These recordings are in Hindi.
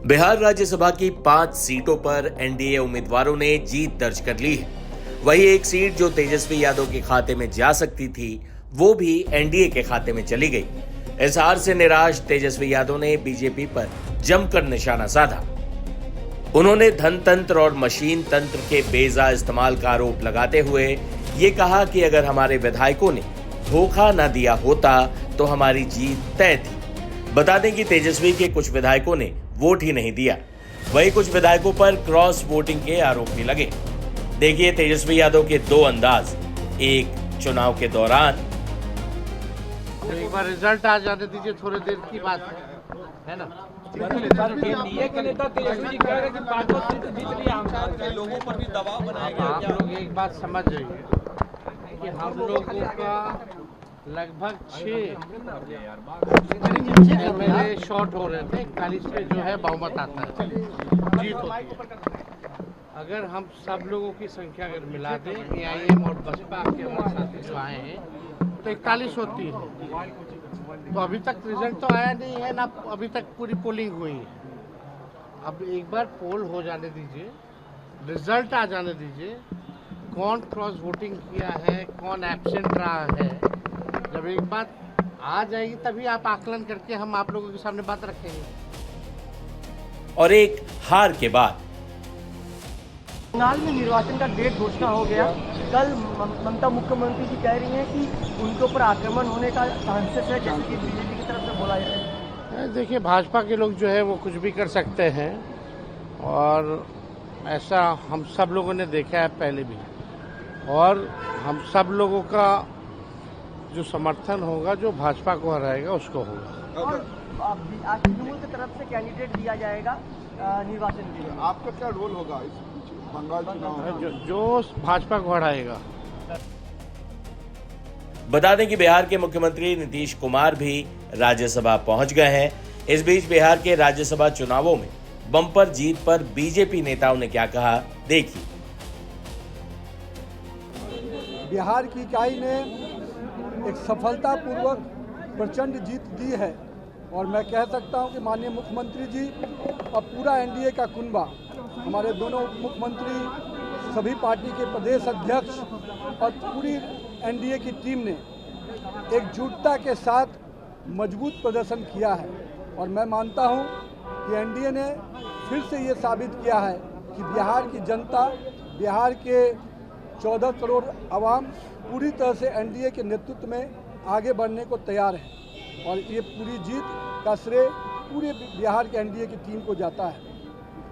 बिहार राज्यसभा की 5 सीटों पर एनडीए उम्मीदवारों ने जीत दर्ज कर ली है। वही एक सीट जो तेजस्वी यादव के खाते में जा सकती थी, वो भी एनडीए के खाते में चली गई। इस हार से निराश तेजस्वी यादव ने बीजेपी पर जमकर निशाना साधा। उन्होंने धन तंत्र और मशीन तंत्र के बेजा इस्तेमाल का आरोप लगाते हुए ये कहा कि अगर हमारे विधायकों ने धोखा न दिया होता तो हमारी जीत तय थी। बता दें कि तेजस्वी के कुछ विधायकों ने वोट ही नहीं दिया। वही कुछ विधायकों पर क्रॉस वोटिंग के आरोप भी लगे। देखिए तेजस्वी यादव के दो अंदाज। एक, चुनाव के दौरान एक बार रिजल्ट आ जाने दीजिए, थोड़ी देर की बात है ना। एनडीए के नेता तेजस्वी जी कह रहे हैं कि 5 सीट जीत लिया हम के लोगों पर भी दबाव बनाया गया। आप लोग एक बात समझ जाइए कि हम लोगों का लगभग 6 मेरे शॉर्ट हो रहे थे। 41 पे जो है बहुमत आता है, जीत होती है। अगर हम सब लोगों की संख्या अगर मिला दें, एआईएम और बसपा के हमारे साथी जो आए हैं, तो 41 होती है। तो अभी तक रिजल्ट तो आया नहीं है ना, अभी तक पूरी पोलिंग हुई है। अब एक बार पोल हो जाने दीजिए, रिजल्ट आ जाने दीजिए, कौन क्रॉस वोटिंग किया है, कौन एब्सेंट रहा है। जब एक बात आ जाएगी तभी आप आकलन करके हम आप लोगों के सामने बात रखेंगे। और एक हार के बाद बंगाल में निर्वाचन का डेट घोषणा हो गया। कल ममता मुख्यमंत्री जी कह रही हैं कि उनके ऊपर आक्रमण होने का चांसेस है, जैसे कि बीजेपी की तरफ से बोला जाए। देखिए, भाजपा के लोग जो है वो कुछ भी कर सकते हैं, और ऐसा हम सब लोगों ने देखा है पहले भी। और हम सब लोगों का जो समर्थन होगा, जो भाजपा को हराएगा उसको होगा। और आज तृणमूल की तरफ से कैंडिडेट दिया जाएगा निर्वाचन के लिए। आपका क्या रोल होगा इस बंगाल चुनाव में? जो भाजपा को हराएगा। बता दें कि बिहार के मुख्यमंत्री नीतीश कुमार भी राज्यसभा पहुंच गए हैं। इस बीच बिहार के राज्यसभा चुनावों में बम्पर जीत पर बीजेपी नेताओं ने क्या कहा, देखिए। बिहार की इकाई ने एक सफलतापूर्वक प्रचंड जीत दी है, और मैं कह सकता हूं कि माननीय मुख्यमंत्री जी और पूरा एनडीए का कुनबा, हमारे दोनों मुख्यमंत्री, सभी पार्टी के प्रदेश अध्यक्ष और पूरी एनडीए की टीम ने एकजुटता के साथ मजबूत प्रदर्शन किया है। और मैं मानता हूं कि एनडीए ने फिर से ये साबित किया है कि बिहार की जनता, बिहार के 14 करोड़ आवाम पूरी तरह से एनडीए के नेतृत्व में आगे बढ़ने को तैयार है। और ये पूरी जीत का श्रेय पूरे बिहार के एनडीए की टीम को जाता है।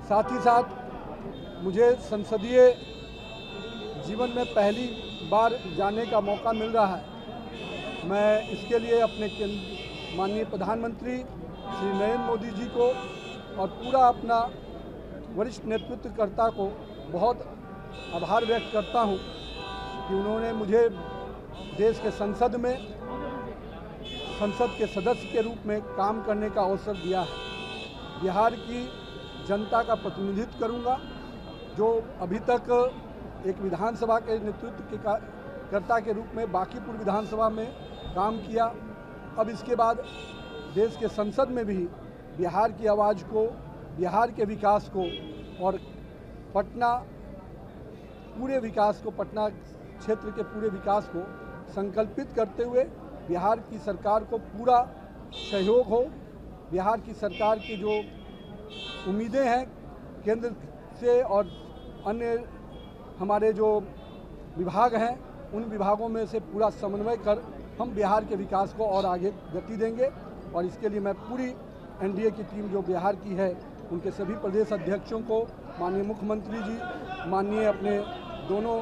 साथ ही साथ मुझे संसदीय जीवन में पहली बार जाने का मौका मिल रहा है। मैं इसके लिए अपने माननीय प्रधानमंत्री श्री नरेंद्र मोदी जी को और पूरा अपना वरिष्ठ नेतृत्वकर्ता को बहुत आभार व्यक्त करता हूं कि उन्होंने मुझे देश के संसद में संसद के सदस्य के रूप में काम करने का अवसर दिया है। बिहार की जनता का प्रतिनिधित्व करूंगा, जो अभी तक एक विधानसभा के नेतृत्व के कर्ता के रूप में बांकीपुर विधानसभा में काम किया। अब इसके बाद देश के संसद में भी बिहार की आवाज़ को, बिहार के विकास को और पटना पूरे विकास को, पटना क्षेत्र के पूरे विकास को संकल्पित करते हुए बिहार की सरकार को पूरा सहयोग हो। बिहार की सरकार की जो उम्मीदें हैं केंद्र से और अन्य हमारे जो विभाग हैं, उन विभागों में से पूरा समन्वय कर हम बिहार के विकास को और आगे गति देंगे। और इसके लिए मैं पूरी एनडीए की टीम जो बिहार की है, उनके सभी प्रदेश अध्यक्षों को, माननीय मुख्यमंत्री जी, माननीय अपने दोनों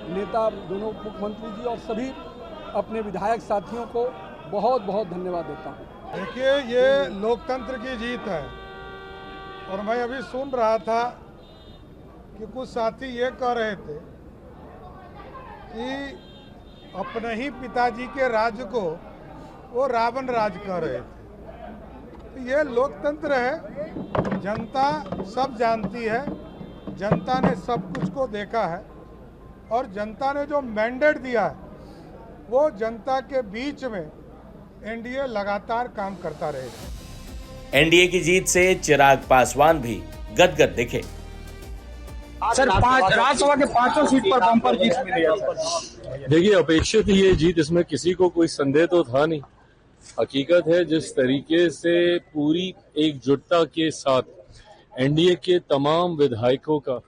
नेता, दोनों मुख्यमंत्री जी और सभी अपने विधायक साथियों को बहुत बहुत धन्यवाद देता हूँ। देखिए, ये लोकतंत्र की जीत है। और मैं अभी सुन रहा था कि कुछ साथी ये कह रहे थे कि अपने ही पिताजी के राज्य को वो रावण राज कह रहे थे। तो ये लोकतंत्र है, जनता सब जानती है, जनता ने सब कुछ को देखा है, और जनता ने जो मैंडेट दिया है वो जनता के बीच में एनडीए लगातार काम करता रहेगा। एनडीए की जीत से चिराग पासवान भी गदगद दिखे। सर, राज्यसभा के 5 सीट पर बम्पर जीत मिली है। देखिए, अपेक्षित ही ये जीत, इसमें किसी को कोई संदेह तो था नहीं। हकीकत है, जिस तरीके से पूरी एकजुटता के साथ एनडीए के तमाम विधायकों का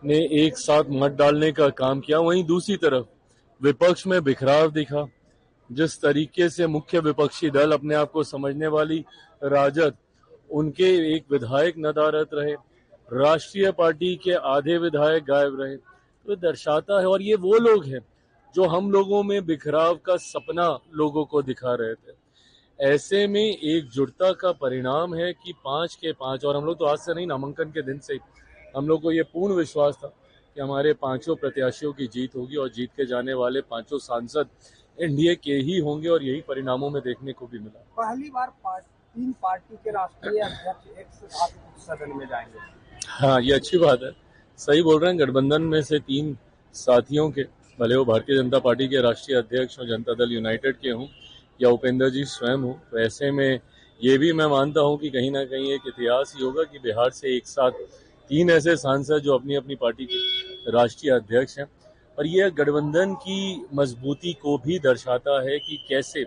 ने एक साथ मत डालने का काम किया, वहीं दूसरी तरफ विपक्ष में बिखराव दिखा। जिस तरीके से मुख्य विपक्षी दल अपने आप को समझने वाली राजद, उनके एक विधायक नदारद रहे, राष्ट्रीय पार्टी के आधे विधायक गायब रहे, तो दर्शाता है। और ये वो लोग हैं जो हम लोगों में बिखराव का सपना लोगों को दिखा रहे थे। ऐसे में एकजुटता का परिणाम है कि 5 के 5, और हम लोग तो आज से नहीं, नामांकन के दिन से ही हम लोग को ये पूर्ण विश्वास था कि हमारे 5 प्रत्याशियों की जीत होगी और जीत के जाने वाले 5 सांसद एनडीए के ही होंगे, और यही परिणामों में देखने को भी मिला। पहली बार 3 पार्टी के राष्ट्रीय अध्यक्ष एक साथ सदन में जाएंगे। हाँ, ये अच्छी बात है, सही बोल रहे हैं। गठबंधन में से 3 साथियों के, भले वो भारतीय जनता पार्टी के राष्ट्रीय अध्यक्ष और जनता दल यूनाइटेड के हों या उपेंद्र जी स्वयं हो, तो ऐसे में ये भी मैं मानता हूं कि कहीं ना कहीं एक इतिहास ही होगा कि बिहार से एक साथ 3 ऐसे सांसद जो अपनी अपनी पार्टी के राष्ट्रीय अध्यक्ष हैं। और यह गठबंधन की मजबूती को भी दर्शाता है कि कैसे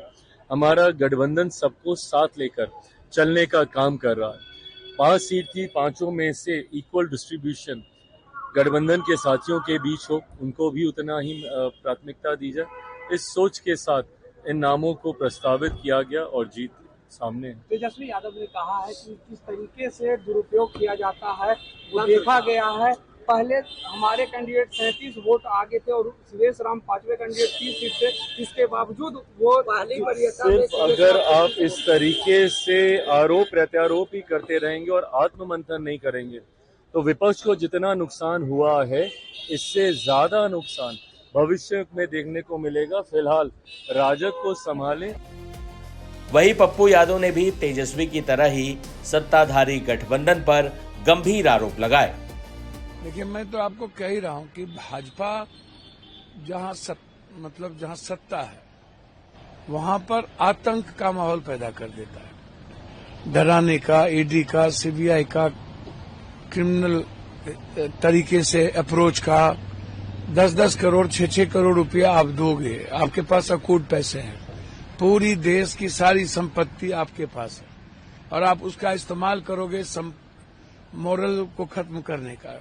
हमारा गठबंधन सबको साथ लेकर चलने का काम कर रहा है। 5 सीट थी, 5 में से इक्वल डिस्ट्रीब्यूशन गठबंधन के साथियों के बीच हो, उनको भी उतना ही प्राथमिकता दी जाए। इस सोच के साथ इन नामों को प्रस्तावित किया गया और जीत सामने है। तेजस्वी यादव ने कहा है कि किस तरीके से दुरुपयोग किया जाता है वो देखा गया है। पहले हमारे कैंडिडेट 37 वोट आगे थे और सुरेश राम 5वें कैंडिडेट 30 सीट थे, इसके बावजूद वो पहली वरीयता में। अगर आप इस तरीके से आरोप प्रत्यारोप ही करते रहेंगे और आत्ममंथन नहीं करेंगे तो विपक्ष को जितना नुकसान हुआ है इससे ज्यादा नुकसान भविष्य में देखने को मिलेगा। फिलहाल राजद को संभालें। वहीं पप्पू यादव ने भी तेजस्वी की तरह ही सत्ताधारी गठबंधन पर गंभीर आरोप लगाए। देखिए, मैं तो आपको कह ही रहा हूं कि भाजपा जहां सत्ता है वहां पर आतंक का माहौल पैदा कर देता है, डराने का, ईडी का, सीबीआई का, क्रिमिनल तरीके से अप्रोच का। 10-10 करोड़ 6-6 करोड़ रुपया आप दोगे, आपके पास अकूट पैसे हैं, पूरी देश की सारी संपत्ति आपके पास है और आप उसका इस्तेमाल करोगे मोरल को खत्म करने का,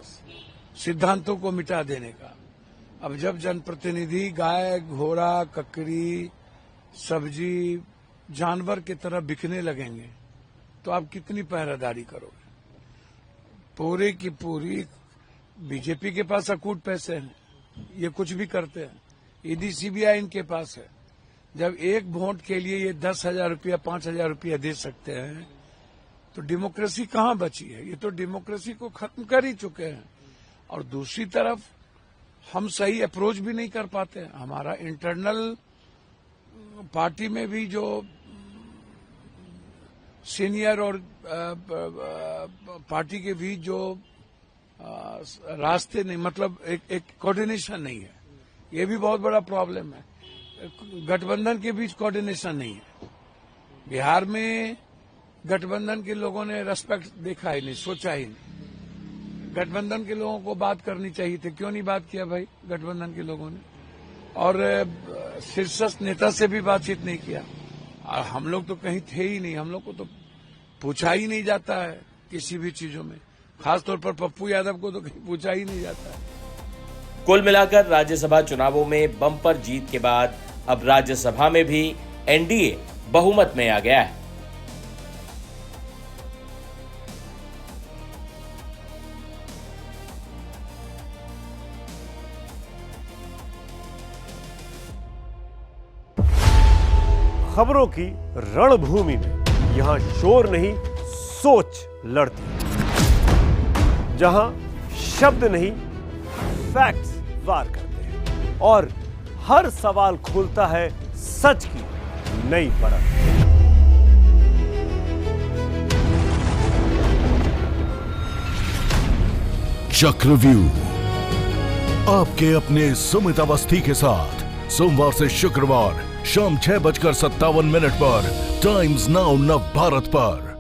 सिद्धांतों को मिटा देने का। अब जब जनप्रतिनिधि गाय, घोड़ा, ककड़ी, सब्जी, जानवर की तरह बिकने लगेंगे तो आप कितनी पहरेदारी करोगे? पूरे की पूरी बीजेपी के पास अकूट पैसे हैं, ये कुछ भी करते हैं। ईडी सीबीआई इनके पास है। जब एक वोट के लिए ये 10,000 रुपया 5,000 रुपया दे सकते हैं तो डेमोक्रेसी कहाँ बची है? ये तो डेमोक्रेसी को खत्म कर ही चुके हैं। और दूसरी तरफ हम सही अप्रोच भी नहीं कर पाते हैं। हमारा इंटरनल पार्टी में भी जो सीनियर और पार्टी के बीच जो रास्ते नहीं, मतलब एक कोऑर्डिनेशन नहीं है, ये भी बहुत बड़ा प्रॉब्लम है। गठबंधन के बीच कोऑर्डिनेशन नहीं है। बिहार में गठबंधन के लोगों ने रेस्पेक्ट देखा ही नहीं, सोचा ही नहीं। गठबंधन के लोगों को बात करनी चाहिए थी, क्यों नहीं बात किया भाई गठबंधन के लोगों ने? और शीर्षस्थ नेता से भी बातचीत नहीं किया। और हम लोग तो कहीं थे ही नहीं, हम लोग को तो पूछा ही नहीं जाता है किसी भी चीजों में, खासतौर पर पप्पू यादव को तो कहीं पूछा ही नहीं जाता है। कुल मिलाकर राज्यसभा चुनावों में बम्पर जीत के बाद अब राज्यसभा में भी एनडीए बहुमत में आ गया है। खबरों की रणभूमि में यहां शोर नहीं, सोच लड़ती है। जहां शब्द नहीं, फैक्ट्स वार करते हैं और हर सवाल खोलता है सच की नई परत। चक्रव्यूह आपके अपने सुमित अवस्थी के साथ सोमवार से शुक्रवार शाम 6:57 पर टाइम्स नाउ नव भारत पर।